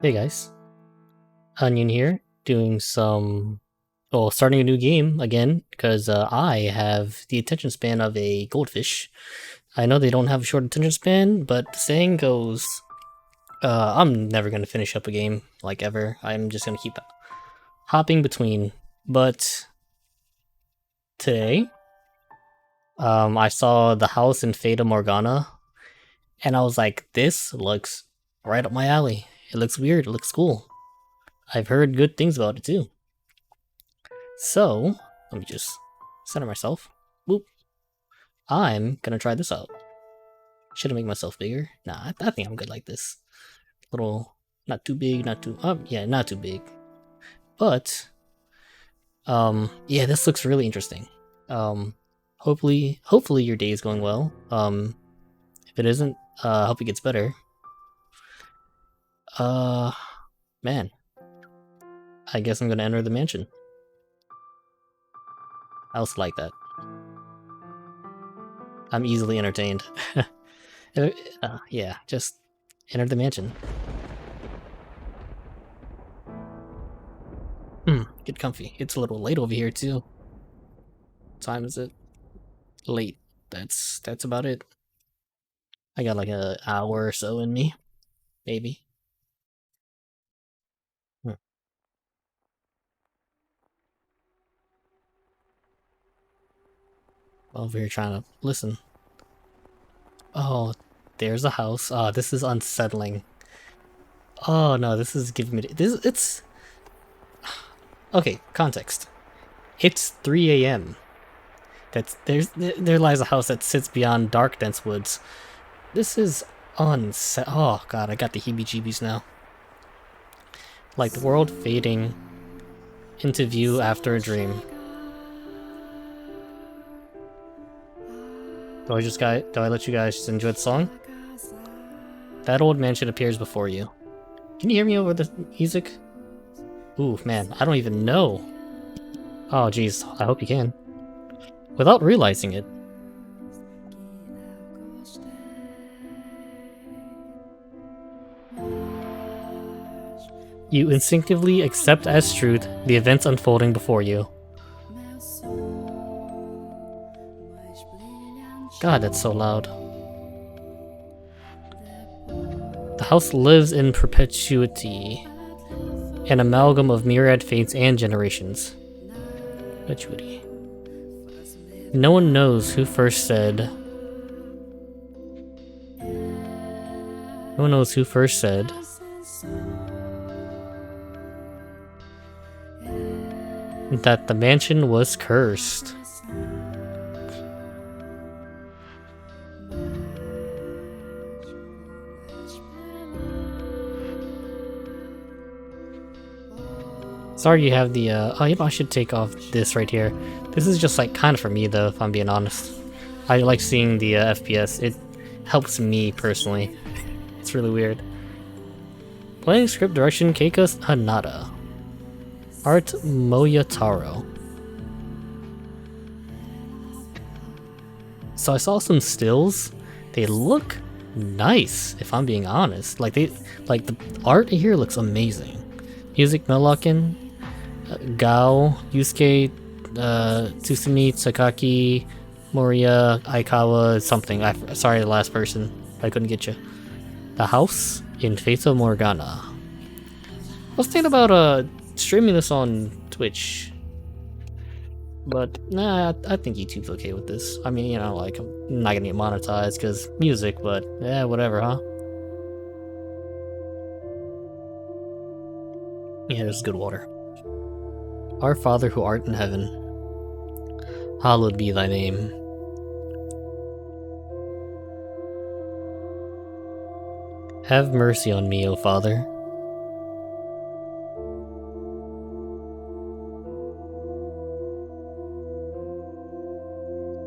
Hey guys, Onion here, doing starting a new game again, because I have the attention span of a goldfish. I know they don't have a short attention span, but the saying goes, I'm never going to finish up a game, like ever. I'm just going to keep hopping between. But today, I saw the house in Fata Morgana, and I was like, this looks right up my alley. It looks weird, it looks cool. I've heard good things about it too. So, let me just center myself. Whoop. I'm gonna try this out. Should I make myself bigger? Nah, I think I'm good like this. Little, not too big, not too, yeah, not too big. But, yeah, this looks really interesting. Hopefully your day is going well. If it isn't, I hope it gets better. Man. I guess I'm gonna enter the mansion. I also like that. I'm easily entertained. Yeah, just enter the mansion. Get comfy. It's a little late over here too. What time is it? Late. That's about it. I got like an hour or so in me, maybe. Over here trying to listen. Oh, there's a house. Oh, this is unsettling. Oh no, this is giving me it's okay. Context. It's 3 a.m. There lies a house that sits beyond dark, dense woods. This is Oh god, I got the heebie-jeebies now. Like the world fading into view after a dream. Do I let you guys just enjoy the song? That old mansion appears before you. Can you hear me over the music? Ooh, man, I don't even know. Oh jeez, I hope you can. Without realizing it. You instinctively accept as truth the events unfolding before you. God, that's so loud. The house lives in perpetuity, an amalgam of myriad fates and generations. Perpetuity. No one knows who first said. No one knows who first said. That the mansion was cursed. Sorry you have the, oh, you know, I should take off this right here. This is just, like, kind of for me, though, if I'm being honest. I like seeing the FPS. It helps me, personally. It's really weird. Playing script direction, Keika's Hanada. Art Moyotaro. So I saw some stills. They look nice, if I'm being honest. Like, the art here looks amazing. Music, Melokin. Gao, Yusuke, Tsusumi, Sakaki, Moria, Aikawa, something. Sorry, the last person. I couldn't get you. The house in Fata Morgana. I was thinking about streaming this on Twitch, but nah, I think YouTube's okay with this. I mean, you know, like, I'm not gonna get monetized because music, but yeah, whatever, huh? Yeah, there's good water. Our Father who art in heaven, hallowed be thy name. Have mercy on me, O Father.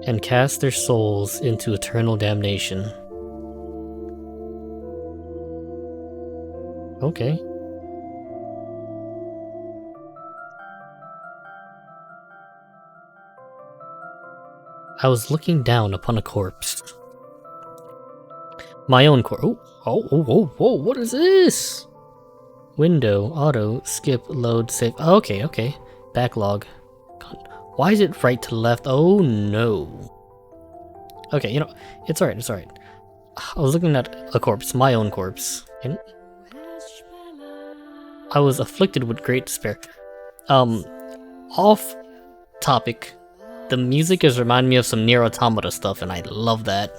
And cast their souls into eternal damnation. Okay. I was looking down upon a corpse. My own corpse. Oh, what is this? Window, auto, skip, load, save. Oh, okay. Backlog. God, why is it right to left? Oh no. Okay, it's alright. I was looking at a corpse, my own corpse, and I was afflicted with great despair. Off topic, the music is reminding me of some Nier Automata stuff, and I love that.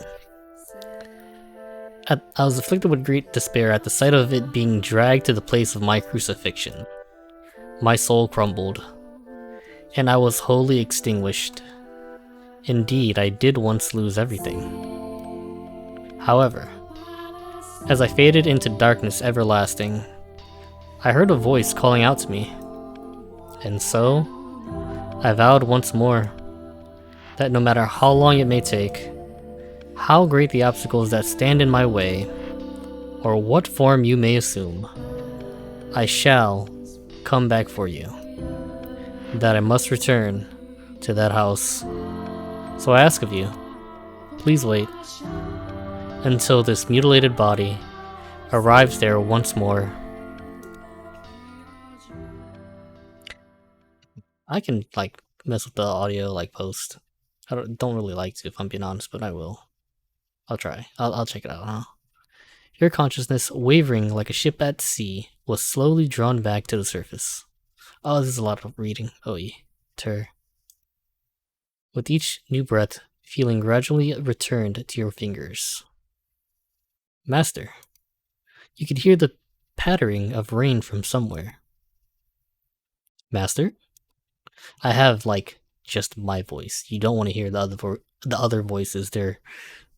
I was afflicted with great despair at the sight of it being dragged to the place of my crucifixion. My soul crumbled, and I was wholly extinguished. Indeed, I did once lose everything. However, as I faded into darkness everlasting, I heard a voice calling out to me, and so I vowed once more that no matter how long it may take, how great the obstacles that stand in my way, or what form you may assume, I shall come back for you. That I must return to that house. So I ask of you, please wait until this mutilated body arrives there once more. I can mess with the audio post. I don't really like to, if I'm being honest, but I will. I'll try. I'll check it out, huh? Your consciousness, wavering like a ship at sea, was slowly drawn back to the surface. Oh, this is a lot of reading. With each new breath, feeling gradually returned to your fingers. Master, you could hear the pattering of rain from somewhere. Master? I have, just my voice. You don't want to hear the other voices. They're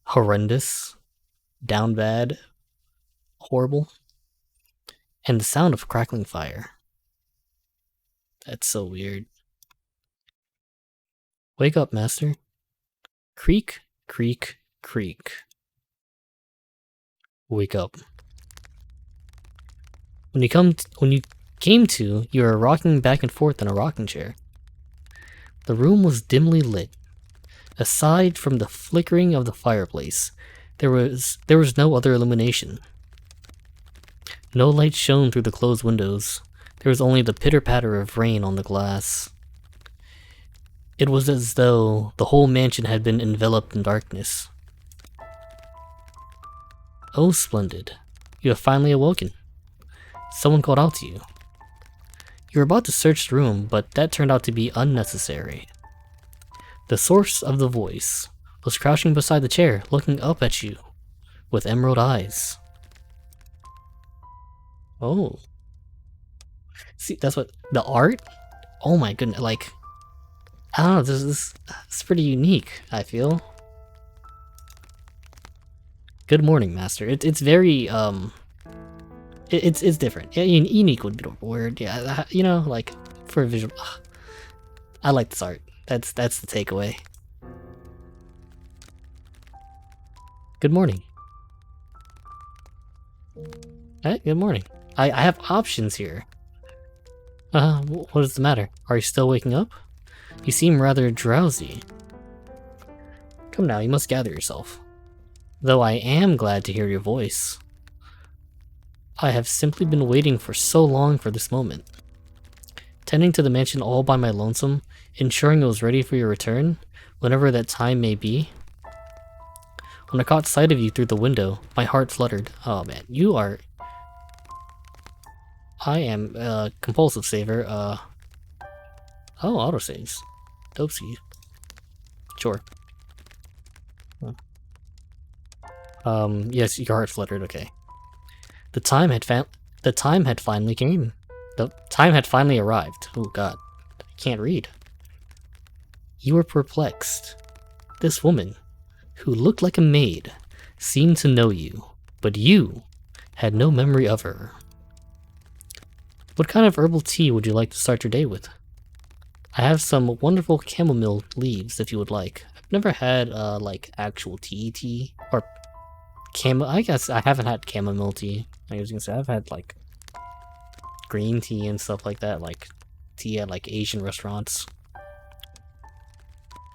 horrendous, down bad, horrible. And the sound of crackling fire. That's so weird. Wake up, Master. Creak, creak, creak. Wake up. When you came to, you were rocking back and forth in a rocking chair. The room was dimly lit. Aside from the flickering of the fireplace, there was no other illumination. No light shone through the closed windows. There was only the pitter-patter of rain on the glass. It was as though the whole mansion had been enveloped in darkness. Oh, splendid. You have finally awoken. Someone called out to you. You were about to search the room, but that turned out to be unnecessary. The source of the voice was crouching beside the chair, looking up at you with emerald eyes. Oh. See, that's what the art? Oh my goodness, I don't know, this is pretty unique, I feel. Good morning, Master. It's very it's different. Yeah, unique would be the word. Yeah, for a visual. I like this art. That's the takeaway. Good morning. Hey, good morning. I have options here. What is the matter? Are you still waking up? You seem rather drowsy. Come now, you must gather yourself. Though I am glad to hear your voice. I have simply been waiting for so long for this moment. Tending to the mansion all by my lonesome, ensuring it was ready for your return, whenever that time may be. When I caught sight of you through the window, my heart fluttered. Oh man, you are... I am a compulsive saver. Oh, autosaves. Dopesie. Sure. Yes, your heart fluttered, okay. The time had finally came. The time had finally arrived. Oh god, I can't read. You were perplexed. This woman, who looked like a maid, seemed to know you, but you had no memory of her. What kind of herbal tea would you like to start your day with? I have some wonderful chamomile leaves if you would like. I've never had, actual tea, or I guess I haven't had chamomile tea. I was gonna say, I've had, green tea and stuff like that, tea at, Asian restaurants.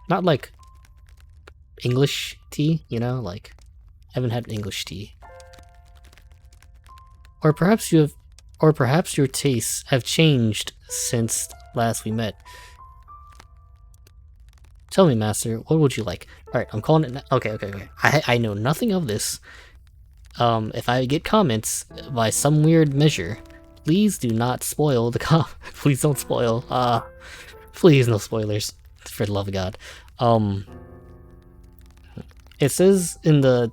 Not, English tea, I haven't had English tea. Or perhaps you have Or perhaps your tastes have changed since last we met. Tell me, Master, what would you like? Alright, I'm calling it okay. I know nothing of this. If I get comments by some weird measure, please do not spoil the please don't spoil. Please no spoilers. For the love of God. It says in the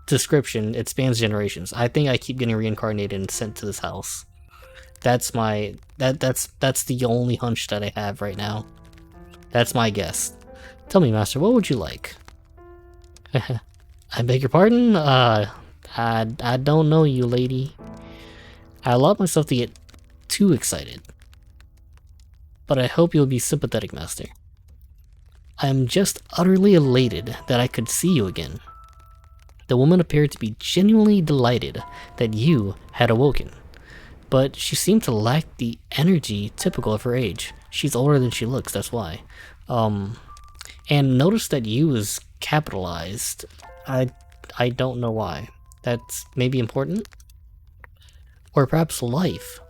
description it spans generations. I think I keep getting reincarnated and sent to this house. That's the only hunch that I have right now. That's my guess. Tell me, Master, what would you like? I beg your pardon? I don't know you, lady. I allowed myself to get too excited. But I hope you'll be sympathetic, Master. I am just utterly elated that I could see you again. The woman appeared to be genuinely delighted that you had awoken, but she seemed to lack the energy typical of her age. She's older than she looks, that's why. And notice that you is capitalized. I don't know why. That's maybe important? Or perhaps life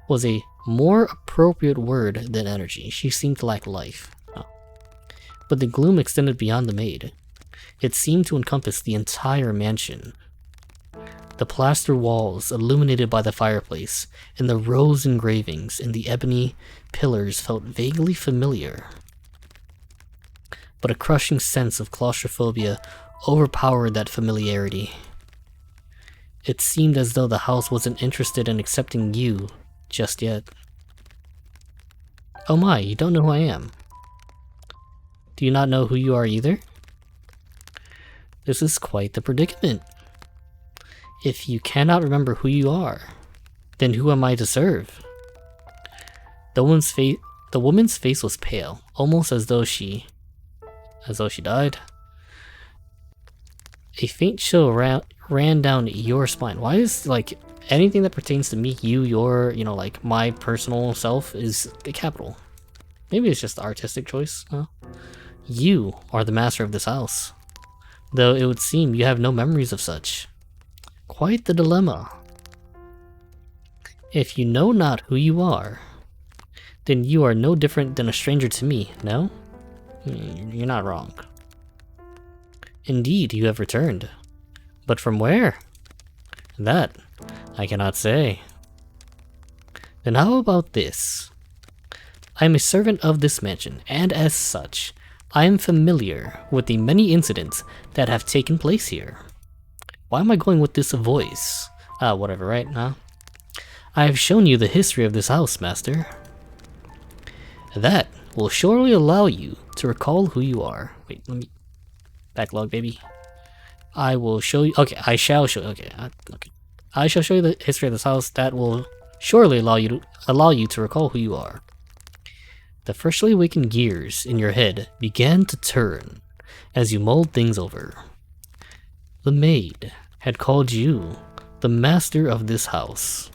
was a more appropriate word than energy. She seemed to lack life. Oh. But the gloom extended beyond the maid. It seemed to encompass the entire mansion. The plaster walls illuminated by the fireplace, and the rose engravings in the ebony pillars felt vaguely familiar. But a crushing sense of claustrophobia overpowered that familiarity. It seemed as though the house wasn't interested in accepting you just yet. Oh my, you don't know who I am. Do you not know who you are either? This is quite the predicament. If you cannot remember who you are, then who am I to serve? The woman's face was pale, almost as though she died. A faint chill ran down your spine. Why is, like, anything that pertains to me, you, your, like, my personal self is a capital? Maybe it's just the artistic choice, huh? You are the master of this house, though it would seem you have no memories of such. Quite the dilemma. If you know not who you are, then you are no different than a stranger to me, no? You're not wrong. Indeed, you have returned. But from where? That, I cannot say. Then how about this? I am a servant of this mansion, and as such, I am familiar with the many incidents that have taken place here. Why am I going with this voice? Whatever, right? Huh? I have shown you the history of this house, Master. That will surely allow you to recall who you are. Wait, let me... Backlog, baby. I will show you... Okay, I shall show... Okay, okay. I shall show you the history of this house. That will surely allow you to recall who you are. The freshly awakened gears in your head began to turn as you mulled things over. The maid had called you the master of this house.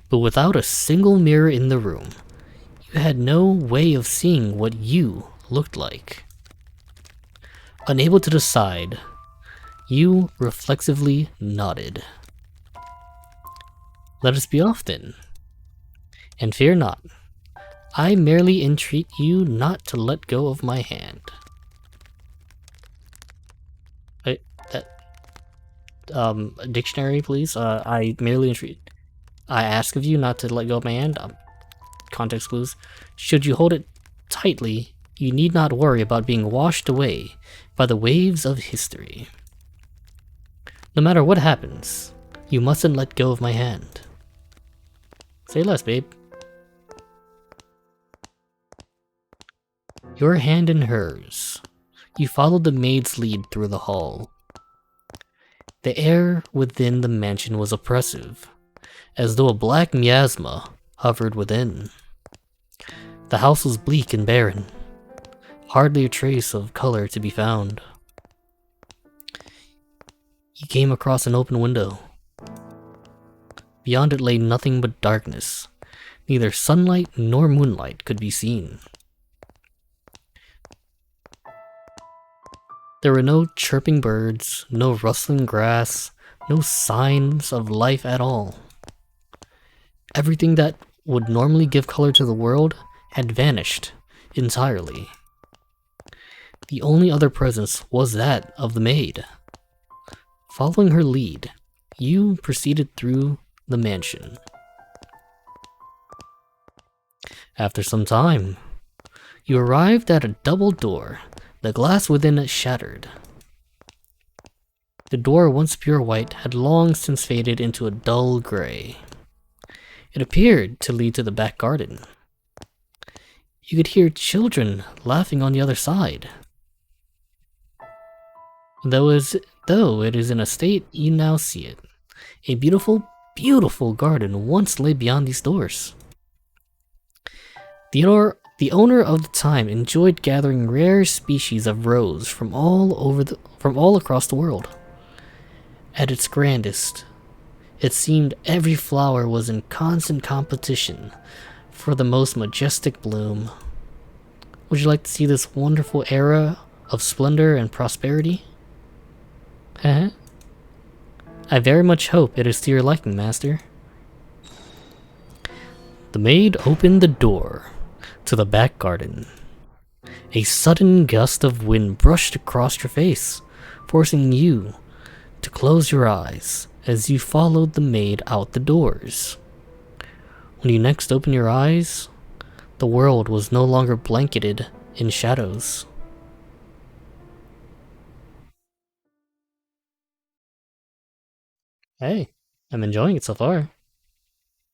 But without a single mirror in the room, you had no way of seeing what you looked like. Unable to decide, you reflexively nodded. Let us be off then. And fear not, I merely entreat you not to let go of my hand. Dictionary, please. I merely entreat. I ask of you not to let go of my hand. Context clues. Should you hold it tightly, you need not worry about being washed away by the waves of history. No matter what happens, you mustn't let go of my hand. Say less, babe. Your hand in hers. You followed the maid's lead through the hall. The air within the mansion was oppressive, as though a black miasma hovered within. The house was bleak and barren, hardly a trace of color to be found. You came across an open window. Beyond it lay nothing but darkness. Neither sunlight nor moonlight could be seen. There were no chirping birds, no rustling grass, No signs of life at all. Everything that would normally give color to the world had vanished entirely. The only other presence was that of the maid. Following her lead, you proceeded through the mansion. After some time, you arrived at a double door, the glass within it shattered. The door, once pure white, had long since faded into a dull gray. It appeared to lead to the back garden. You could hear children laughing on the other side. Though it is in a state, you now see it. A beautiful, beautiful garden once lay beyond these doors. The owner of the time enjoyed gathering rare species of rose from all across the world. At its grandest, it seemed every flower was in constant competition for the most majestic bloom. Would you like to see this wonderful era of splendor and prosperity? Huh? I very much hope it is to your liking, master. The maid opened the door to the back garden. A sudden gust of wind brushed across your face, forcing you to close your eyes as you followed the maid out the doors. When you next opened your eyes, the world was no longer blanketed in shadows. Hey, I'm enjoying it so far.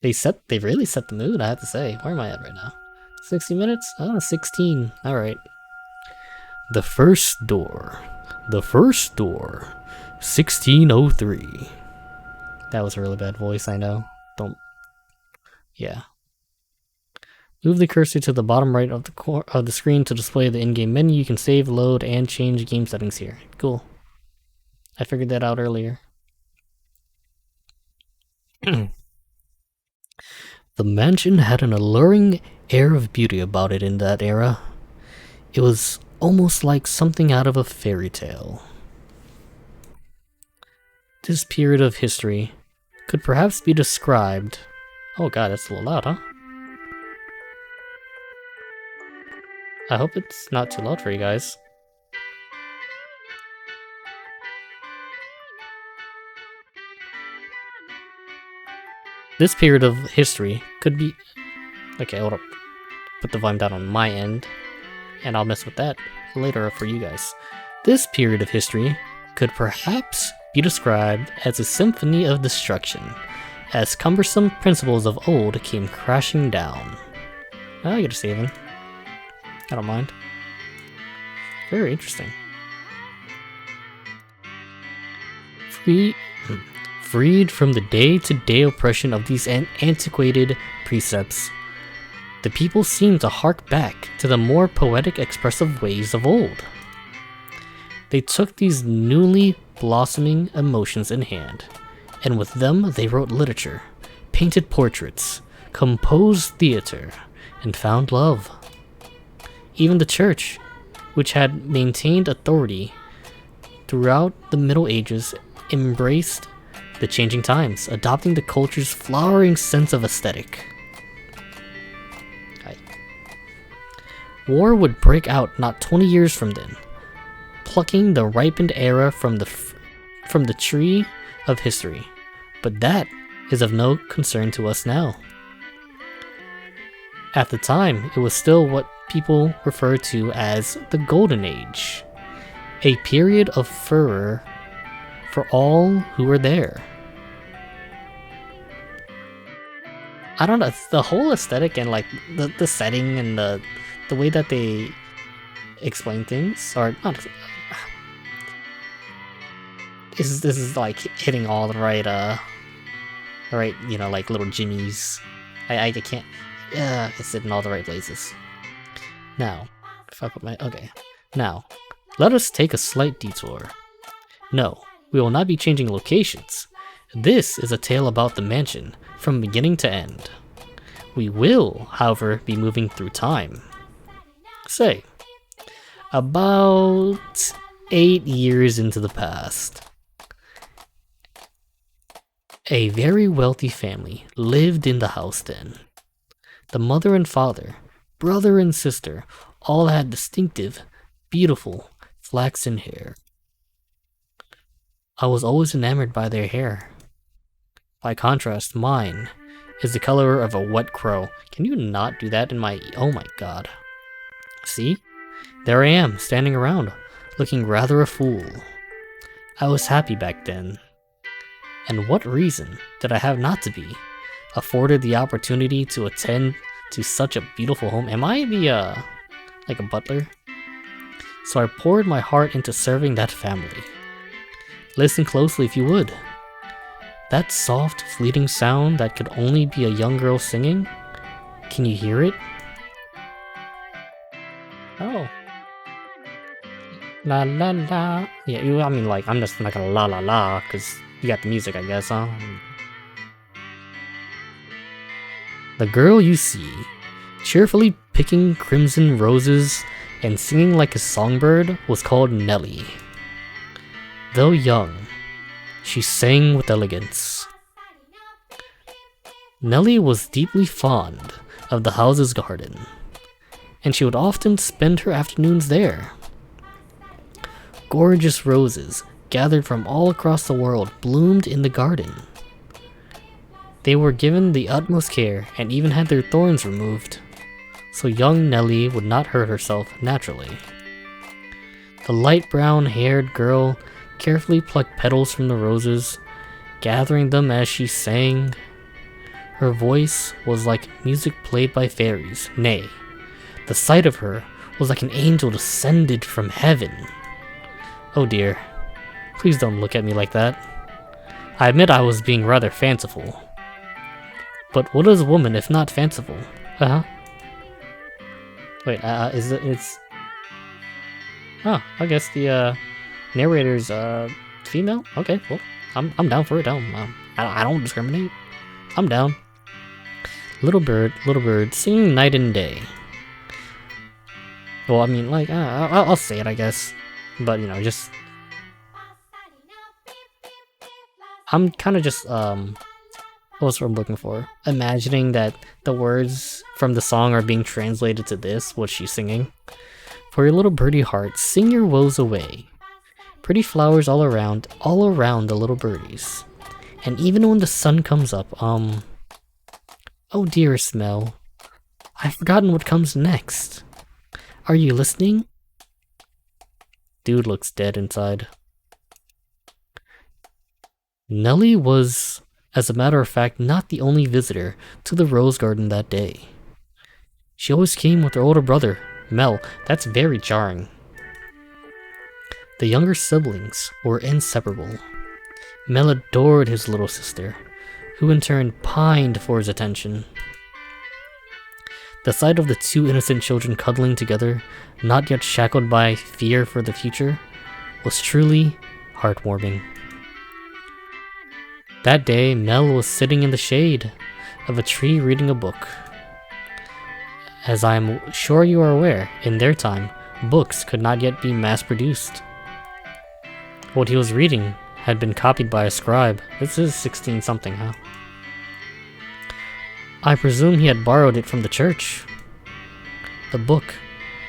They really set the mood, I have to say. Where am I at right now? 60 minutes? Oh, 16. Alright. The first door. The first door. 1603. That was a really bad voice, I know. Don't. Yeah. Move the cursor to the bottom right of the screen to display the in-game menu. You can save, load, and change game settings here. Cool. I figured that out earlier. The mansion had an alluring air of beauty about it in that era. It was almost like something out of a fairy tale. This period of history could perhaps be described... Oh god, that's a little loud, huh? I hope it's not too loud for you guys. This period of history could be... Okay, hold up. Put the volume down on my end, and I'll mess with that later for you guys. This period of history could perhaps be described as a symphony of destruction, as cumbersome principles of old came crashing down. I get a saving. I don't mind. Very interesting. Freed from the day-to-day oppression of these antiquated precepts, the people seem to hark back to the more poetic, expressive ways of old. They took these newly blossoming emotions in hand, and with them they wrote literature, painted portraits, composed theater, and found love. Even the church, which had maintained authority throughout the Middle Ages, embraced the changing times, adopting the culture's flowering sense of aesthetic. War would break out not 20 years from then, plucking the ripened era from the tree of history. But that is of no concern to us now. At the time, it was still what people refer to as the Golden Age, a period of furor for all who were there. I don't know, the whole aesthetic and like the setting and the way that they explain things, or not. This is like hitting all the right like little jimmies. I can't. It's in all the right places. Now, if I put my now, let us take a slight detour. No, we will not be changing locations. This is a tale about the mansion from beginning to end. We will, however, be moving through time. Say, about 8 years into the past. A very wealthy family lived in the house then. The mother and father, brother and sister, all had distinctive, beautiful, flaxen hair. I was always enamored by their hair. By contrast, mine is the color of a wet crow. Can you not do that in my... Oh my god. See? There I am, standing around, looking rather a fool. I was happy back then. And what reason did I have not to be? Afforded the opportunity to attend to such a beautiful home. Am I the, like a butler? So I poured my heart into serving that family. Listen closely if you would. That soft, fleeting sound that could only be a young girl singing? Can you hear it? Oh. La la la. Yeah, I mean, like, I'm just not gonna la la la, because you got the music, I guess, huh? The girl you see, cheerfully picking crimson roses and singing like a songbird, was called Nellie. Though young, she sang with elegance. Nellie was deeply fond of the house's garden, and she would often spend her afternoons there. Gorgeous roses, gathered from all across the world, bloomed in the garden. They were given the utmost care and even had their thorns removed, so young Nellie would not hurt herself naturally. The light brown-haired girl carefully plucked petals from the roses, gathering them as she sang. Her voice was like music played by fairies. Nay, the sight of her was like an angel descended from heaven. Oh dear, please don't look at me like that. I admit I was being rather fanciful. But what is a woman if not fanciful? Wait, it's... Oh, I guess the, narrator's, female? Okay, well, I'm down for it. I don't discriminate. I'm down. Little bird, singing night and day. Well, I mean, like, I'll say it, I guess. But, you know, just... I'm kind of just, what's what I'm looking for? Imagining that the words from the song are being translated to this, what she's singing. For your little birdie heart, sing your woes away. Pretty flowers all around the little birdies. And even when the sun comes up, oh dearest Mel, I've forgotten what comes next. Are you listening? Dude looks dead inside. Nellie was, as a matter of fact, not the only visitor to the rose garden that day. She always came with her older brother, Mel. That's very jarring. The younger siblings were inseparable. Mel adored his little sister, who in turn pined for his attention. The sight of the two innocent children cuddling together, not yet shackled by fear for the future, was truly heartwarming. That day, Mel was sitting in the shade of a tree reading a book. As I am sure you are aware, in their time, books could not yet be mass-produced. What he was reading had been copied by a scribe. This is 16-something, huh? I presume he had borrowed it from the church. The book,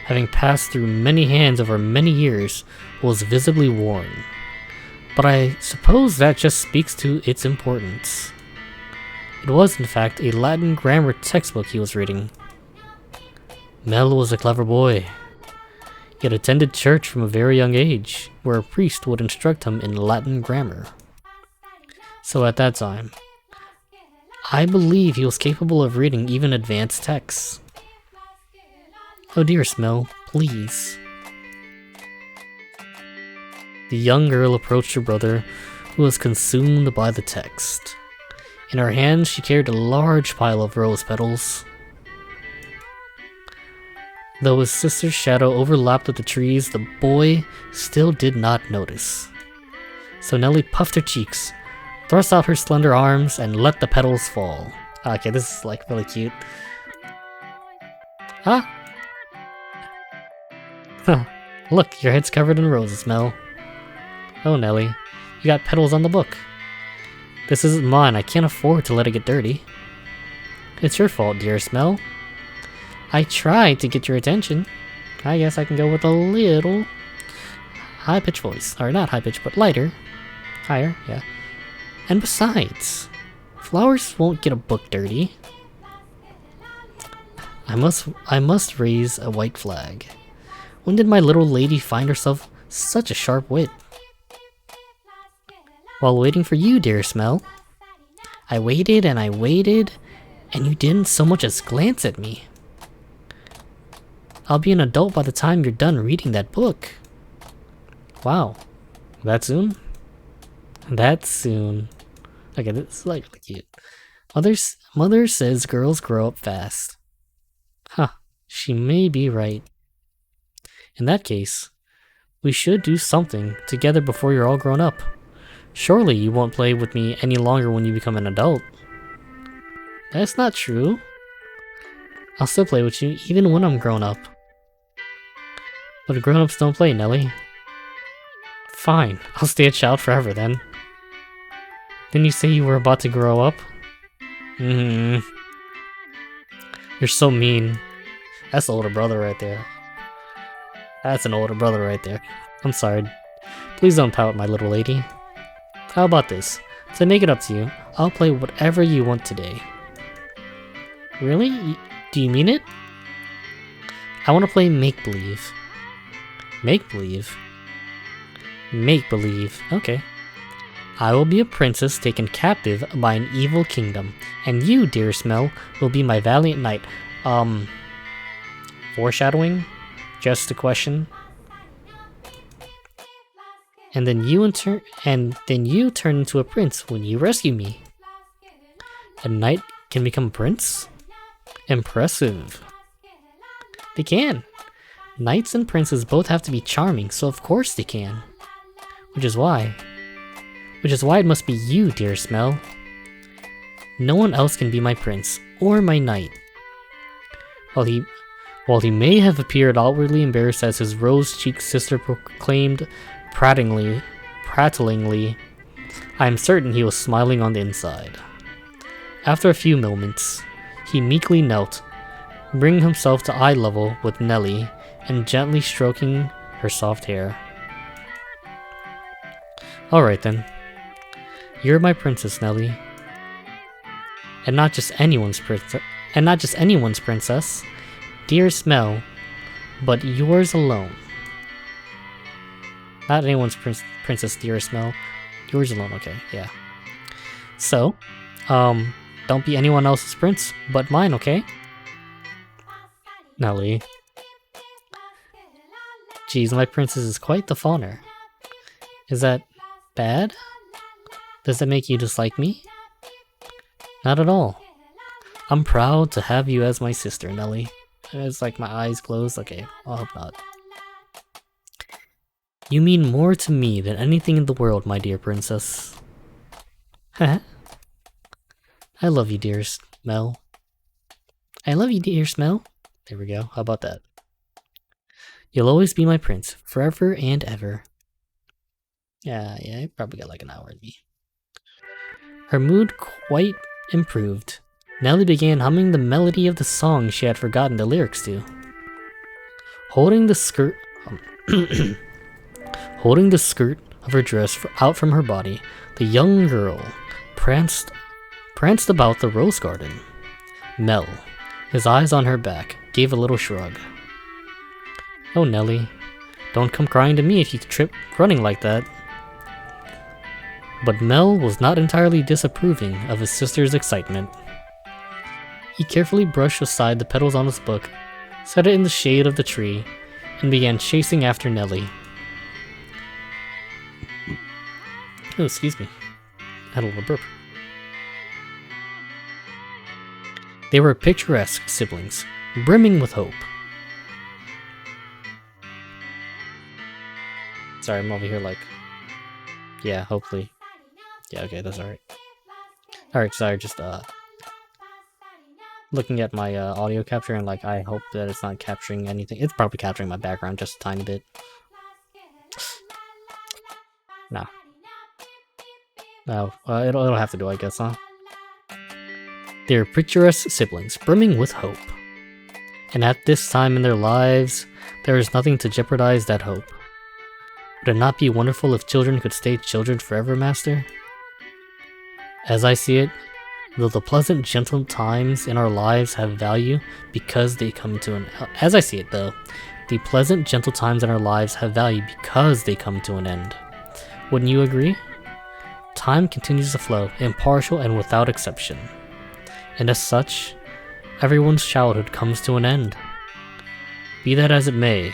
having passed through many hands over many years, was visibly worn. But I suppose that just speaks to its importance. It was, in fact, a Latin grammar textbook he was reading. Mel was a clever boy. He had attended church from a very young age, where a priest would instruct him in Latin grammar. So at that time, I believe he was capable of reading even advanced texts. Oh dear, Mel, please. The young girl approached her brother, who was consumed by the text. In her hand, she carried a large pile of rose petals. Though his sister's shadow overlapped with the trees, the boy still did not notice. So Nellie puffed her cheeks, thrust out her slender arms, and let the petals fall. Okay, this is like really cute. Huh? Look, your head's covered in roses, Mel. Oh, Nellie, you got petals on the book. This isn't mine. I can't afford to let it get dirty. It's your fault, dearest Mel. I tried to get your attention. I guess I can go with a little high-pitched voice. Or not high-pitched, but lighter. Higher, yeah. And besides, flowers won't get a book dirty. I must raise a white flag. When did my little lady find herself such a sharp wit? While waiting for you, dearest Mel. I waited, and you didn't so much as glance at me. I'll be an adult by the time you're done reading that book. Wow. That soon? That soon. Okay, this is like cute. Mother says girls grow up fast. Huh, she may be right. In that case, we should do something together before you're all grown up. Surely you won't play with me any longer when you become an adult. That's not true. I'll still play with you even when I'm grown up. But grown-ups don't play, Nelly. Fine, I'll stay a child forever then. Didn't you say you were about to grow up? You're so mean. That's the older brother right there. That's an older brother right there. I'm sorry. Please don't pout, my little lady. How about this? To make it up to you, I'll play whatever you want today. Really? Do you mean it? I want to play make-believe. Make-believe? Make-believe. Okay. I will be a princess taken captive by an evil kingdom, and you, dearest Mel, will be my valiant knight. Foreshadowing? Just a question. And then you turn into a prince when you rescue me. A knight can become a prince? Impressive. They can. Knights and princes both have to be charming, so of course they can. Which is why it must be you, dearest Mel. No one else can be my prince, or my knight. While he may have appeared outwardly embarrassed as his rose-cheeked sister proclaimed prattlingly, I am certain he was smiling on the inside. After a few moments, he meekly knelt, bringing himself to eye level with Nelly and gently stroking her soft hair. Alright then. You're my princess, Nelly. And not just anyone's princess. Dearest Mel, but yours alone. Not anyone's princess, dearest Mel. Yours alone, okay, yeah. So, don't be anyone else's prince, but mine, okay? Nelly. Geez, my princess is quite the fawner. Is that bad? Does that make you dislike me? Not at all. I'm proud to have you as my sister, Nelly. It's like my eyes closed. Okay, I hope not. You mean more to me than anything in the world, my dear princess. I love you, dearest Mel. I love you, dearest Mel. There we go. How about that? You'll always be my prince, forever and ever. Yeah, I probably got like an hour in me. Her mood quite improved. Nelly began humming the melody of the song she had forgotten the lyrics to. Holding the skirt of her dress out from her body, the young girl pranced about the rose garden. Mel, his eyes on her back, gave a little shrug. Oh, Nelly, don't come crying to me if you trip running like that. But Mel was not entirely disapproving of his sister's excitement. He carefully brushed aside the petals on his book, set it in the shade of the tree, and began chasing after Nelly. Oh, excuse me. I had a little burp. They were picturesque siblings, brimming with hope. Sorry, I'm over here like... Yeah, hopefully. Yeah, okay, that's alright. Alright, sorry, just looking at my audio capture and like I hope that it's not capturing anything. It's probably capturing my background just a tiny bit. Nah. No, it'll have to do, I guess, huh? They're picturesque siblings, brimming with hope. And at this time in their lives, there is nothing to jeopardize that hope. Would it not be wonderful if children could stay children forever, Master? As I see it, though the pleasant, gentle times in our lives have value because they come to an... As I see it, though, the pleasant, gentle times in our lives have value because they come to an end. Wouldn't you agree? Time continues to flow, impartial and without exception. And as such, everyone's childhood comes to an end. Be that as it may,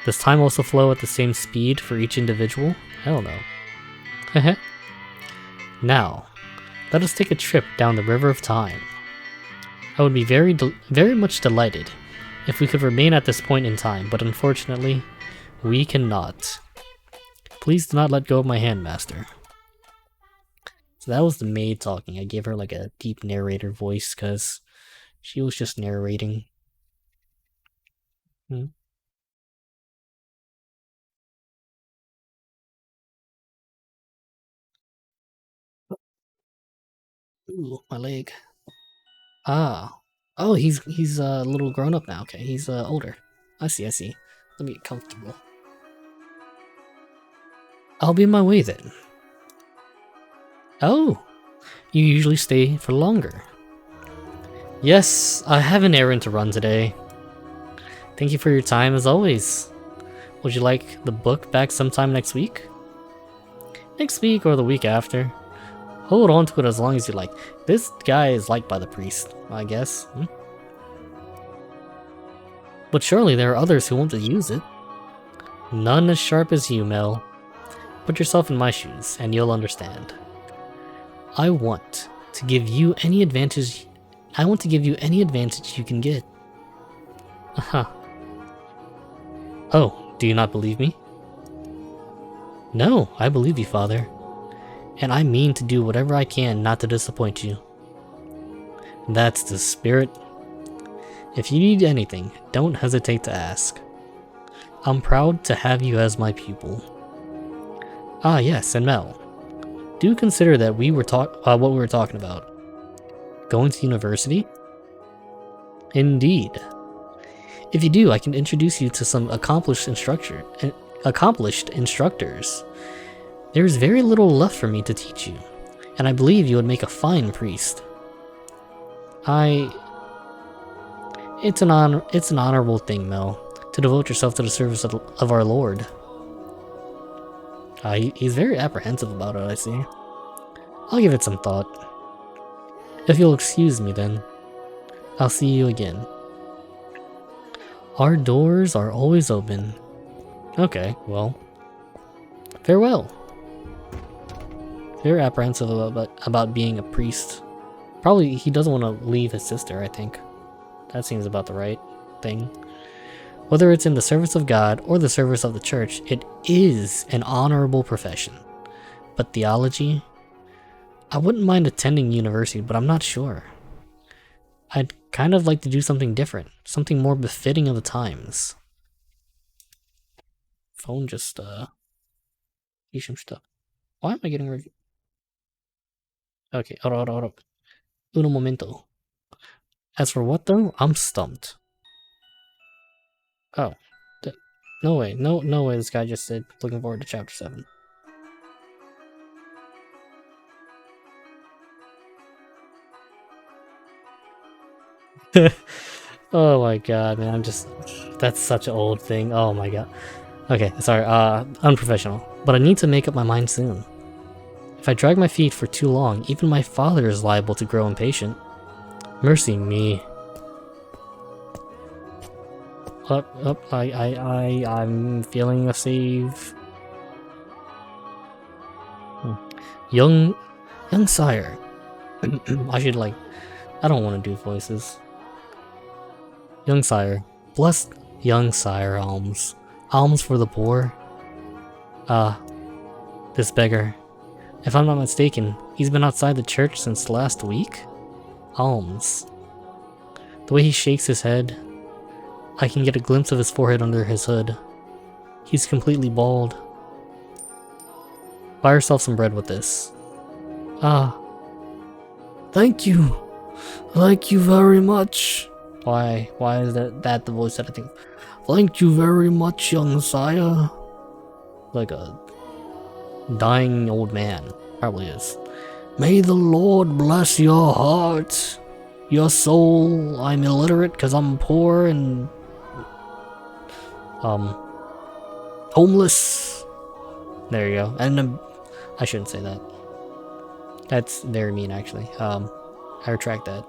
does time also flow at the same speed for each individual? Hell no. Heh. Now, let us take a trip down the river of time. I would be very much delighted if we could remain at this point in time, but unfortunately, we cannot. Please do not let go of my hand, Master. So that was the maid talking. I gave her like a deep narrator voice because she was just narrating. Ooh, my leg. Ah. Oh, he's a little grown up now. Okay, he's older. I see, I see. Let me get comfortable. I'll be on my way then. Oh, you usually stay for longer. Yes, I have an errand to run today. Thank you for your time as always. Would you like the book back sometime next week? Next week or the week after? Hold on to it as long as you like. This guy is liked by the priest, I guess. But surely there are others who want to use it. None as sharp as you, Mel. Put yourself in my shoes, and you'll understand. I want to give you any advantage you can get. Uh-huh. Oh, do you not believe me? No, I believe you, Father. And I mean to do whatever I can not to disappoint you. That's the spirit. If you need anything, don't hesitate to ask. I'm proud to have you as my pupil. Ah yes, and Mel, do consider that what we were talking about. Going to university? Indeed. If you do, I can introduce you to some accomplished instructors. There is very little left for me to teach you, and I believe you would make a fine priest. It's an honorable thing, Mel, to devote yourself to the service of our Lord. He's very apprehensive about it, I see. I'll give it some thought. If you'll excuse me then, I'll see you again. Our doors are always open. Okay, well, farewell. Very apprehensive about being a priest. Probably he doesn't want to leave his sister, I think. That seems about the right thing. Whether it's in the service of God or the service of the church, it is an honorable profession. But theology? I wouldn't mind attending university, but I'm not sure. I'd kind of like to do something different, something more befitting of the times. Phone just, do some stuff. Why am I getting rid? Okay, hold on. Uno momento. As for what though? I'm stumped. Oh. No way. No way this guy just said looking forward to chapter 7. Oh my god, man, that's such an old thing. Oh my god. Okay, sorry, unprofessional. But I need to make up my mind soon. If I drag my feet for too long, even my father is liable to grow impatient. Mercy me. I'm feeling a save. Young sire. I don't want to do voices. Young sire. Bless young sire alms. Alms for the poor. This beggar. If I'm not mistaken, he's been outside the church since last week? Alms. The way he shakes his head, I can get a glimpse of his forehead under his hood. He's completely bald. Buy yourself some bread with this. Ah, thank you. Thank you very much. Why? Why is that the voice that I think? Thank you very much, young sire. Like a dying old man. Probably is. May the Lord bless your heart. Your soul. I'm illiterate because I'm poor and homeless. There you go. And I shouldn't say that. That's very mean, actually. I retract that.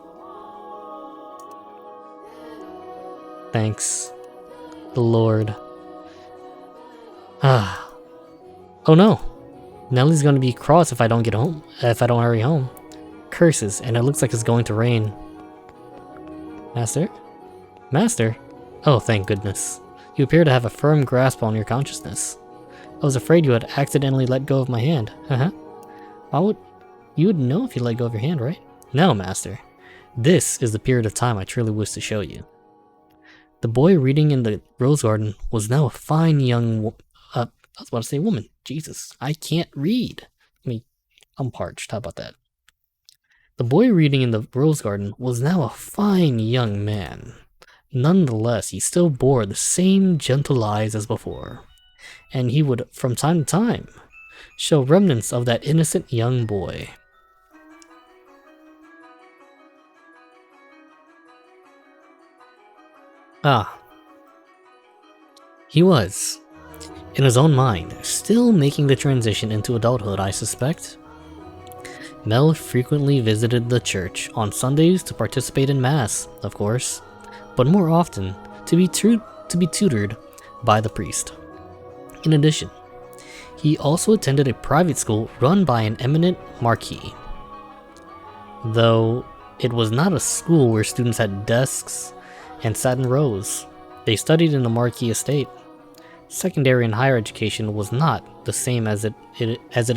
Thanks, the Lord. Ah. Oh no. Nellie's gonna be cross if I don't get home. If I don't hurry home. Curses, and it looks like it's going to rain. Master? Master? Oh, thank goodness. You appear to have a firm grasp on your consciousness. I was afraid you had accidentally let go of my hand. Why would... You would know if you let go of your hand, right? No, Master. This is the period of time I truly wish to show you. The boy reading in the rose garden was now a fine young I was about to say woman. Jesus, I can't read. I'm parched. How about that? The boy reading in the rose garden was now a fine young man. Nonetheless, he still bore the same gentle eyes as before, and he would, from time to time, show remnants of that innocent young boy. Ah. He was, in his own mind, still making the transition into adulthood, I suspect. Mel frequently visited the church on Sundays to participate in Mass, of course, but more often to be tutored by the priest. In addition, he also attended a private school run by an eminent marquis. Though it was not a school where students had desks and sat in rows, they studied in the marquis estate. Secondary and higher education was not the same as it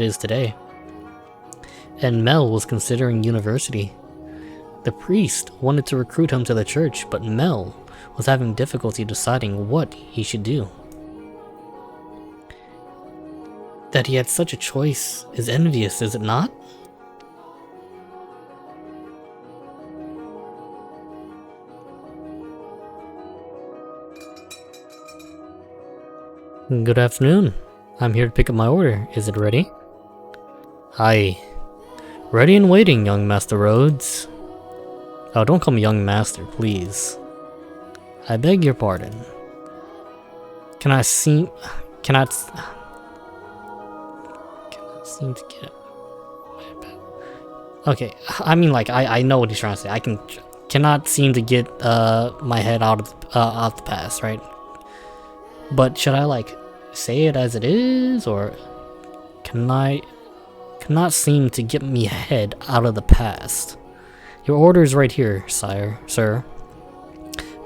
is today. And Mel was considering university. The priest wanted to recruit him to the church, but Mel was having difficulty deciding what he should do. That he had such a choice is envious, is it not? Good afternoon. I'm here to pick up my order. Is it ready? Aye. Ready and waiting, young Master Rhodes. Oh, don't call me young master, please. I beg your pardon. Cannot seem to get... Okay, I mean, like, I know what he's trying to say. Cannot seem to get my head out of the past, right? But should I, like, say it as it is, or cannot seem to get me head out of the past? Your order is right here, sir.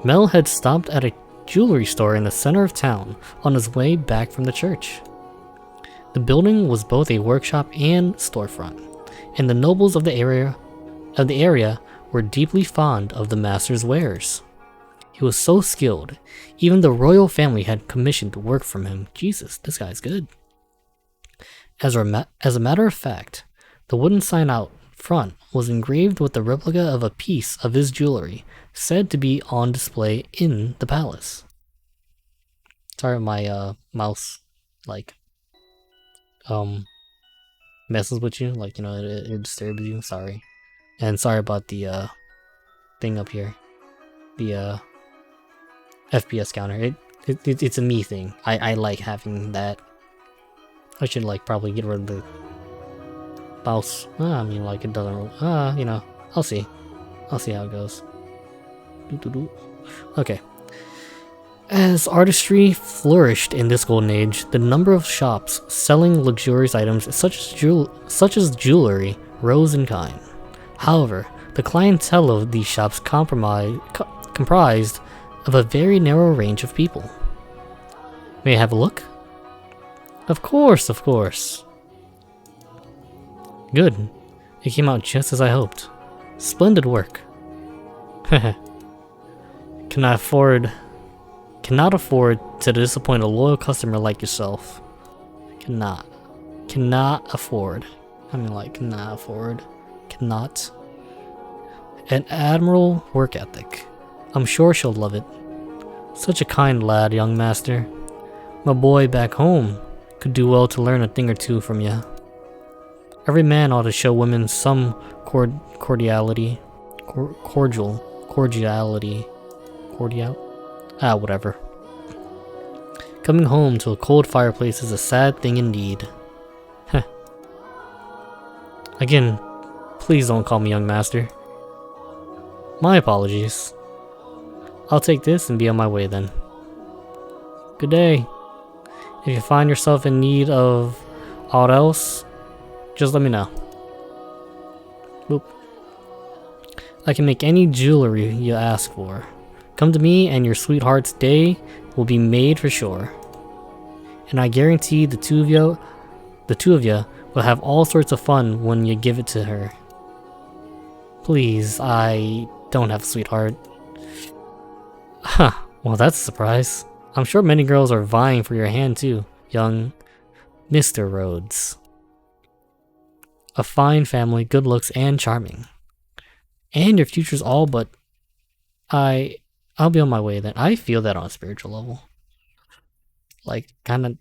Mel had stopped at a jewelry store in the center of town on his way back from the church. The building was both a workshop and storefront, and the nobles of the area were deeply fond of the master's wares. He was so skilled, even the royal family had commissioned work from him. Jesus, this guy's good. As a matter of fact, the wooden sign out front was engraved with the replica of a piece of his jewelry, said to be on display in the palace. Sorry, my mouse, like, messes with you, like, you know, it disturbs you. Sorry, and sorry about the thing up here, the FPS counter. It's a me thing. I like having that. I should, like, probably get rid of the mouse. I mean, like, it doesn't. You know, I'll see how it goes. Okay. As artistry flourished in this golden age, the number of shops selling luxurious items such as jewelry rose in kind. However, the clientele of these shops comprised of a very narrow range of people. May I have a look? Of course. Good. It came out just as I hoped. Splendid work. Cannot afford to disappoint a loyal customer like yourself. Cannot afford. I mean, like, cannot afford. Cannot. An admirable work ethic. I'm sure she'll love it. Such a kind lad, young master. My boy back home could do well to learn a thing or two from you. Every man ought to show women some cordiality. Cordiality. Whatever. Coming home to a cold fireplace is a sad thing indeed. Heh. Again, please don't call me young master. My apologies. I'll take this and be on my way then. Good day. If you find yourself in need of aught else, just let me know. Boop. I can make any jewelry you ask for. Come to me and your sweetheart's day will be made for sure. And I guarantee the two of you will have all sorts of fun when you give it to her. Please, I don't have a sweetheart. Huh, well that's a surprise. I'm sure many girls are vying for your hand too, young Mr. Rhodes. A fine family, good looks, and charming. And your future's all but... I'll be on my way then. I feel that on a spiritual level. Like, kinda...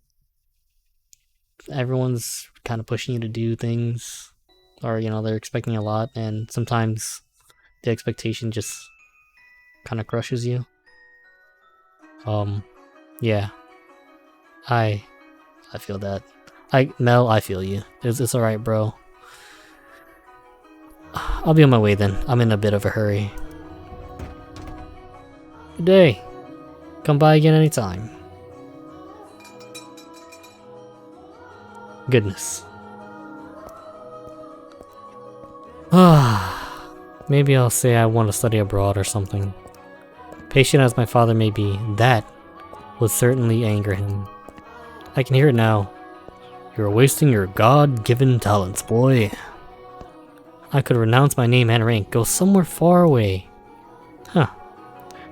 Everyone's kind of pushing you to do things. Or, you know, they're expecting a lot, and sometimes the expectation just kind of crushes you. Yeah. I feel that. Mel, I feel you. It's alright, bro. I'll be on my way then. I'm in a bit of a hurry. Good day. Come by again anytime. Goodness. Maybe I'll say I want to study abroad or something. Patient as my father may be, that would certainly anger him. I can hear it now. You're wasting your God-given talents, boy. I could renounce my name and rank, go somewhere far away. Huh.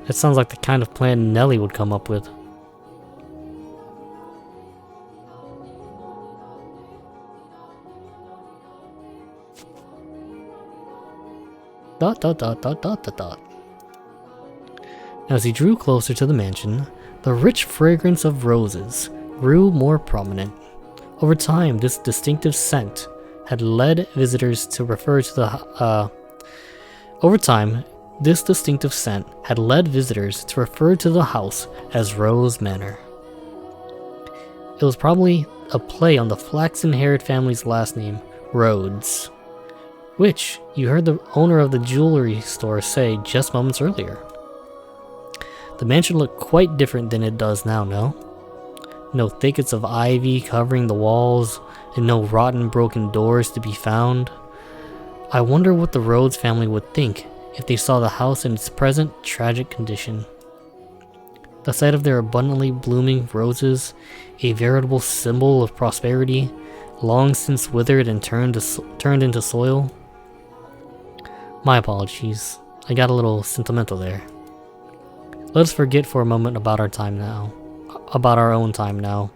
That sounds like the kind of plan Nelly would come up with. Dot dot dot dot dot dot dot. As he drew closer to the mansion, the rich fragrance of roses grew more prominent. Over time, this distinctive scent had led visitors to refer to the house as Rose Manor. It was probably a play on the flaxen-haired family's last name, Rhodes, which you heard the owner of the jewelry store say just moments earlier. The mansion looked quite different than it does now, no? No thickets of ivy covering the walls, and no rotten broken doors to be found. I wonder what the Rhodes family would think if they saw the house in its present tragic condition. The sight of their abundantly blooming roses, a veritable symbol of prosperity, long since withered and turned into soil. My apologies, I got a little sentimental there. Let's forget for a moment about our own time now.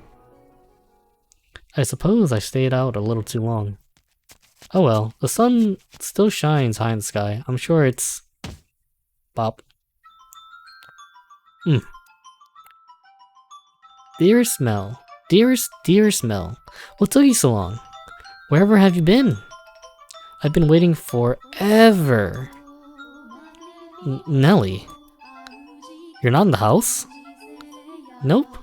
I suppose I stayed out a little too long. Oh well, the sun still shines high in the sky. I'm sure it's... Bop. Dearest Mel. Dearest Mel. What took you so long? Wherever have you been? I've been waiting forever. Nelly. You're not in the house? Nope.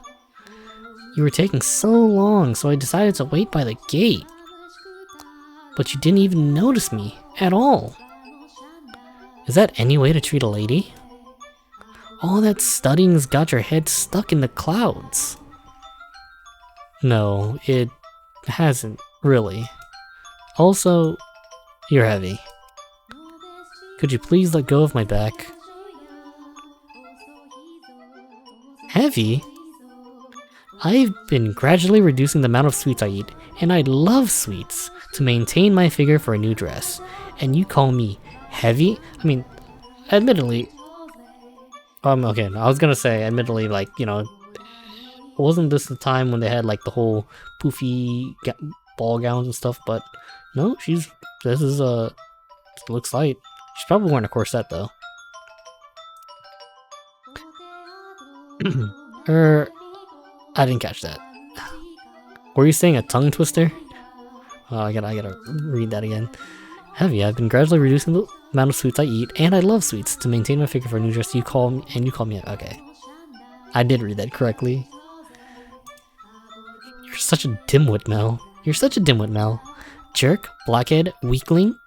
You were taking so long, so I decided to wait by the gate. But you didn't even notice me at all. Is that any way to treat a lady? All that studying's got your head stuck in the clouds. No, it hasn't, really. Also, you're heavy. Could you please let go of my back? Heavy? I've been gradually reducing the amount of sweets I eat, and I love sweets, to maintain my figure for a new dress. And you call me heavy? I mean, admittedly... okay, I was gonna say, admittedly, like, you know, wasn't this the time when they had, like, the whole poofy ball gowns and stuff, but, No, this is, looks light. She's probably wearing a corset, though. I didn't catch that. Were you saying a tongue twister? Oh, I gotta read that again. Heavy, I've been gradually reducing the amount of sweets I eat, and I love sweets. To maintain my figure for a new dress, you call me, okay. I did read that correctly. You're such a dimwit, Mel. You're such a dimwit, Mel. Jerk, blackhead, weakling.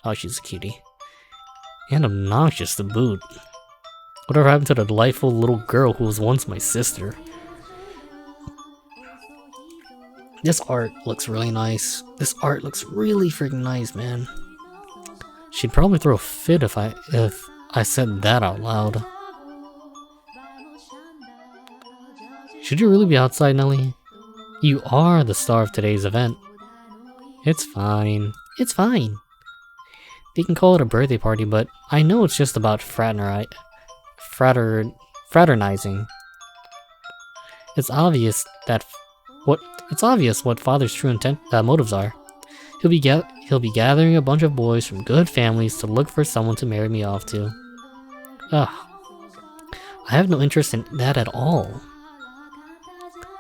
Oh, she's a cutie. And obnoxious to boot. Whatever happened to the delightful little girl who was once my sister? This art looks really nice. This art looks really freaking nice, man. She'd probably throw a fit if I said that out loud. Should you really be outside, Nelly? You are the star of today's event. It's fine. It's fine. They can call it a birthday party, but I know it's just about fraternizing. It's obvious what Father's true motives are. He'll be gathering a bunch of boys from good families to look for someone to marry me off to. Ugh. I have no interest in that at all.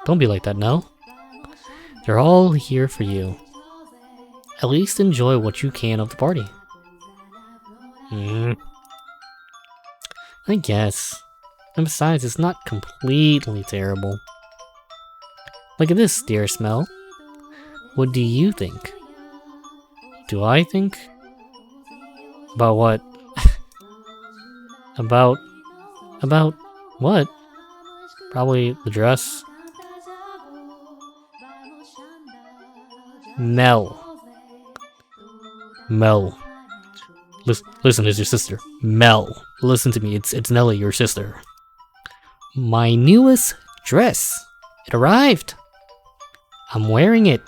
Don't be like that, no. They're all here for you. At least enjoy what you can of the party. I guess. And besides, it's not completely terrible. Look at this, dear Smell. What do you think? Do I think? About what? About what? Probably the dress. Mel. Listen, it's your sister. Mel. Listen to me, it's Nelly, your sister. My newest dress. It arrived. I'm wearing it.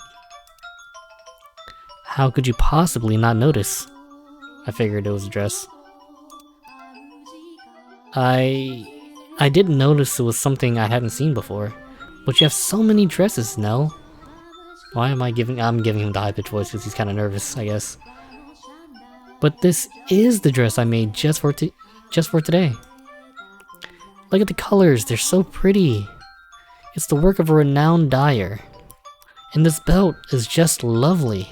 How could you possibly not notice? I figured it was a dress. I didn't notice it was something I hadn't seen before. But you have so many dresses, Nell. Why am I'm giving him the high-pitched voice because he's kind of nervous, I guess. But this is the dress I made just for today. Look at the colors, they're so pretty. It's the work of a renowned dyer. And this belt is just lovely.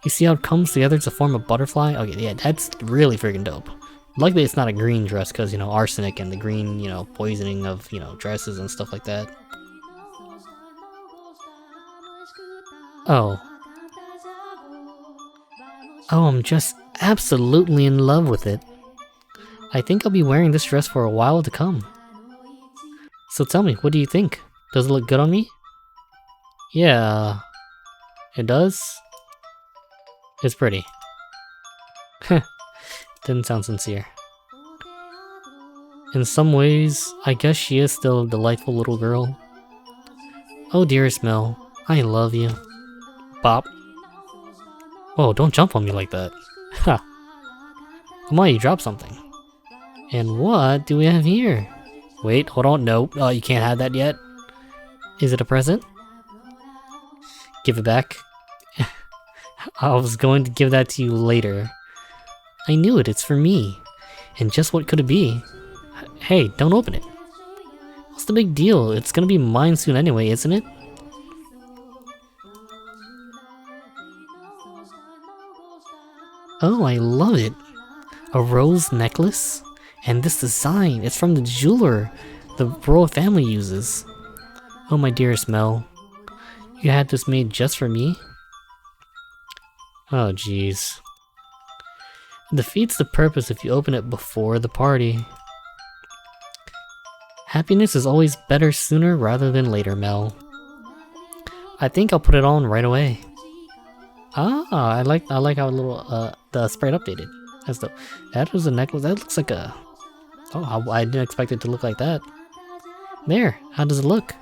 You see how it comes together to form a butterfly? Okay, yeah, that's really freaking dope. Luckily it's not a green dress because, you know, arsenic and the green, you know, poisoning of, you know, dresses and stuff like that. Oh, I'm just absolutely in love with it. I think I'll be wearing this dress for a while to come. So tell me, what do you think? Does it look good on me? Yeah, it does? It's pretty. Didn't sound sincere. In some ways, I guess she is still a delightful little girl. Oh dearest Mel, I love you. Bop. Oh, don't jump on me like that. Ha! Come on, you dropped something. And what do we have here? Wait, hold on, nope. Oh, you can't have that yet. Is it a present? Give it back. I was going to give that to you later. I knew it, it's for me. And just what could it be? Hey, don't open it. What's the big deal? It's gonna be mine soon anyway, isn't it? Oh, I love it. A rose necklace? And this design, it's from the jeweler the royal family uses. Oh my dearest Mel. You had this made just for me? Oh jeez. It defeats the purpose if you open it before the party. Happiness is always better sooner rather than later, Mel. I think I'll put it on right away. Ah, I like how a little the sprite updated. That's dope. That was a necklace. That looks like a. Oh, I didn't expect it to look like that. There. How does it look?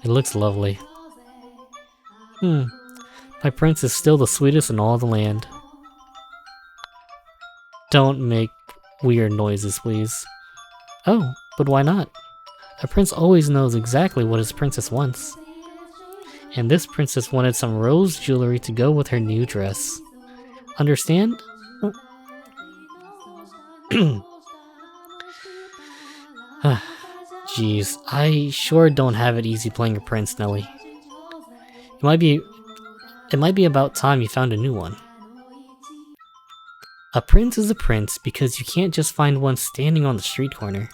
It looks lovely. My prince is still the sweetest in all the land. Don't make weird noises, please. Oh, but why not? A prince always knows exactly what his princess wants. And this princess wanted some rose jewelry to go with her new dress. Understand? Jeez, I sure don't have it easy playing a prince, Nelly. It might be about time you found a new one. A prince is a prince because you can't just find one standing on the street corner.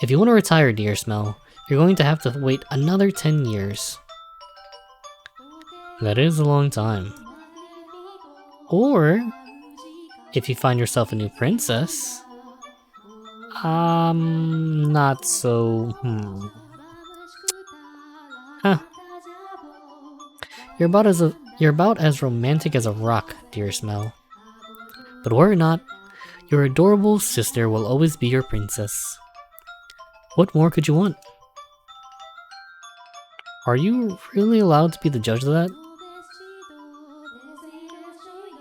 If you want to retire, dear Smell, you're going to have to wait another 10 years. That is a long time. Or, if you find yourself a new princess, not so, Huh. You're about as romantic as a rock, dear Smell. But worry not, your adorable sister will always be your princess. What more could you want? Are you really allowed to be the judge of that?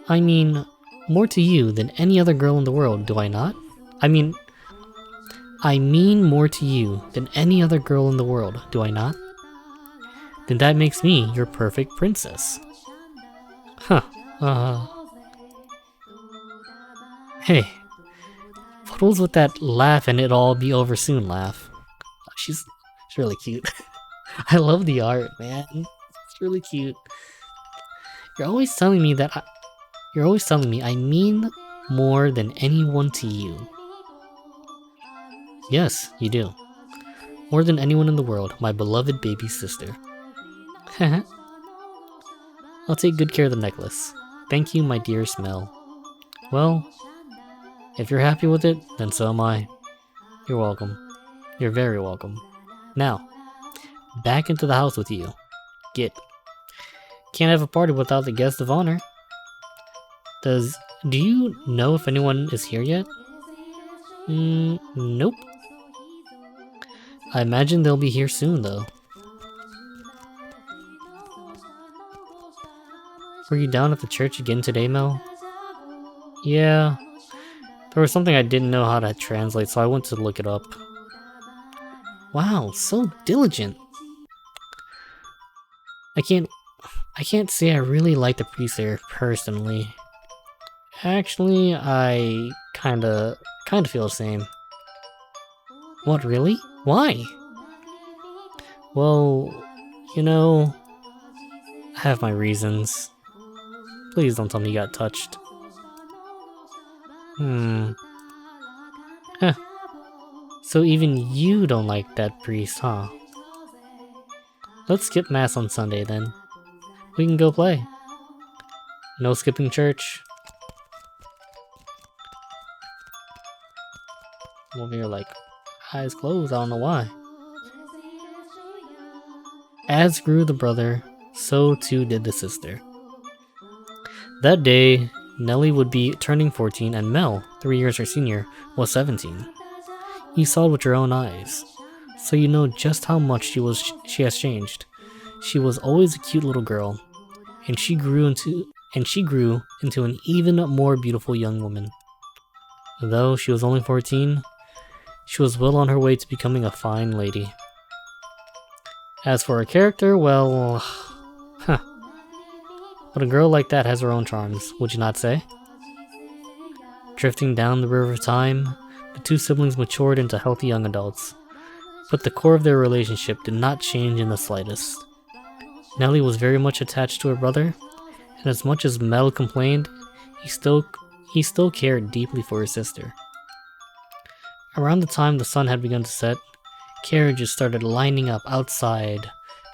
I mean, more to you than any other girl in the world, do I not? I mean more to you than any other girl in the world, do I not? Then that makes me your perfect princess. Huh. Hey, what was with that laugh and it'll all be over soon laugh? She's really cute. I love the art, man. It's really cute. You're always telling me I mean more than anyone to you. Yes, you do. More than anyone in the world, my beloved baby sister. I'll take good care of the necklace. Thank you, my dear Smell. Well, if you're happy with it, then so am I. You're welcome. You're very welcome. Now, back into the house with you. Get. Can't have a party without the guest of honor. Do you know if anyone is here yet? Nope. I imagine they'll be here soon, though. Were you down at the church again today, Mel? Yeah. There was something I didn't know how to translate, so I went to look it up. Wow, so diligent. I can't say I really like the priest there personally. Actually, I kinda feel the same. What, really? Why? Well, I have my reasons. Please don't tell me you got touched. Huh. So even you don't like that priest, huh? Let's skip mass on Sunday then. We can go play. No skipping church. I'm over here like, eyes closed, I don't know why. As grew the brother, so too did the sister. That day, Nellie would be turning 14 and Mel, 3 years her senior, was 17. You saw it with your own eyes, so you know just how much she has changed. She was always a cute little girl, and she grew into an even more beautiful young woman. Though she was only 14, she was well on her way to becoming a fine lady. As for her character, well, but a girl like that has her own charms, would you not say? Drifting down the river of time, the two siblings matured into healthy young adults, but the core of their relationship did not change in the slightest. Nellie was very much attached to her brother, and as much as Mel complained, he still cared deeply for his sister. Around the time the sun had begun to set, carriages started lining up outside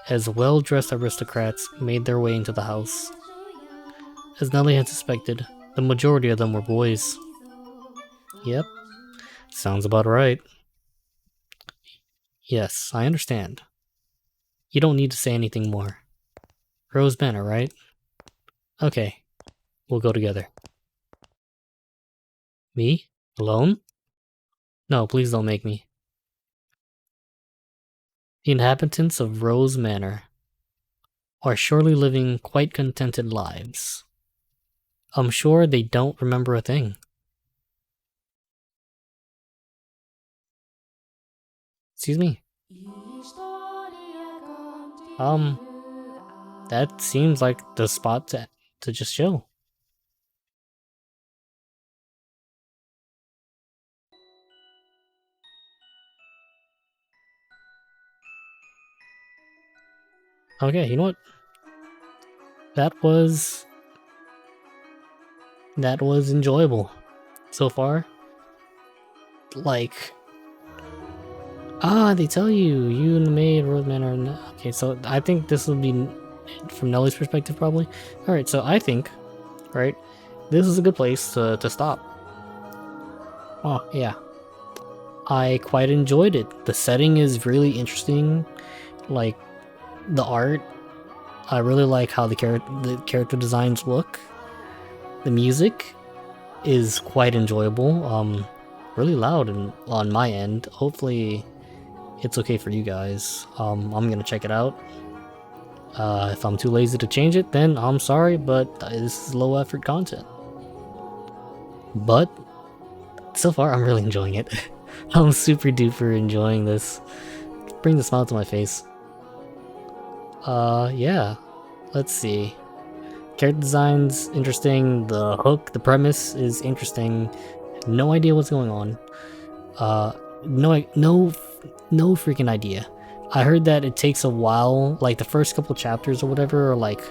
as well-dressed aristocrats made their way into the house. As Nellie had suspected, the majority of them were boys. Yep, sounds about right. Yes, I understand. You don't need to say anything more. Rose Manor, right? Okay, we'll go together. Me? Alone? No, please don't make me. The inhabitants of Rose Manor are surely living quite contented lives. I'm sure they don't remember a thing. Excuse me. Um, that seems like the spot to just chill. Okay, you know what? That was that was enjoyable so far. Like, they tell you and the maid, Roadman are not. Okay, so I think this will be from Nellie's perspective, probably. Alright, so I think, right, this is a good place to stop. Oh, yeah. I quite enjoyed it. The setting is really interesting. Like, the art, I really like how the character designs look. The music is quite enjoyable. Really loud and on my end. Hopefully, it's okay for you guys. I'm gonna check it out. If I'm too lazy to change it, then I'm sorry, but this is low effort content. But so far, I'm really enjoying it. I'm super duper enjoying this. Bring the smile to my face. Yeah. Let's see. Character design's interesting. The hook, the premise is interesting. No idea what's going on. No freaking idea. I heard that it takes a while, like the first couple chapters or whatever, or like,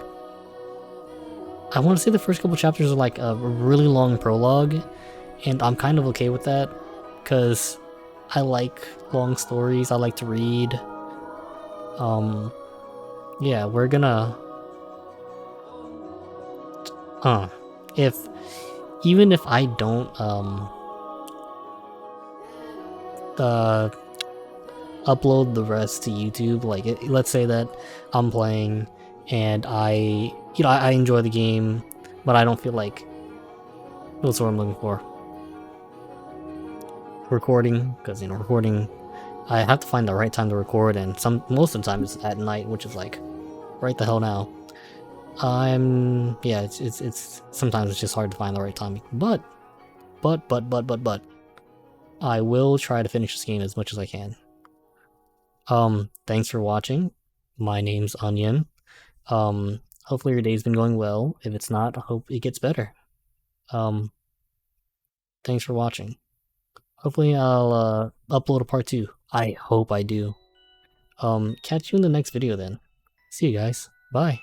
I want to say the first couple chapters are like a really long prologue, and I'm kind of okay with that, because I like long stories, I like to read. Yeah, we're gonna, if, even if I don't, uh, upload the rest to YouTube. Like, let's say that I'm playing and I enjoy the game, but I don't feel like that's what I'm looking for. Recording, because recording, I have to find the right time to record, and most of the time it's at night, which is like right the hell now. Yeah, it's sometimes it's just hard to find the right timing, but I will try to finish this game as much as I can. Thanks for watching. My name's Onion. Hopefully your day's been going well. If it's not, I hope it gets better. Um, thanks for watching. Hopefully I'll upload a part 2. I hope I do. Catch you in the next video then. See you guys. Bye.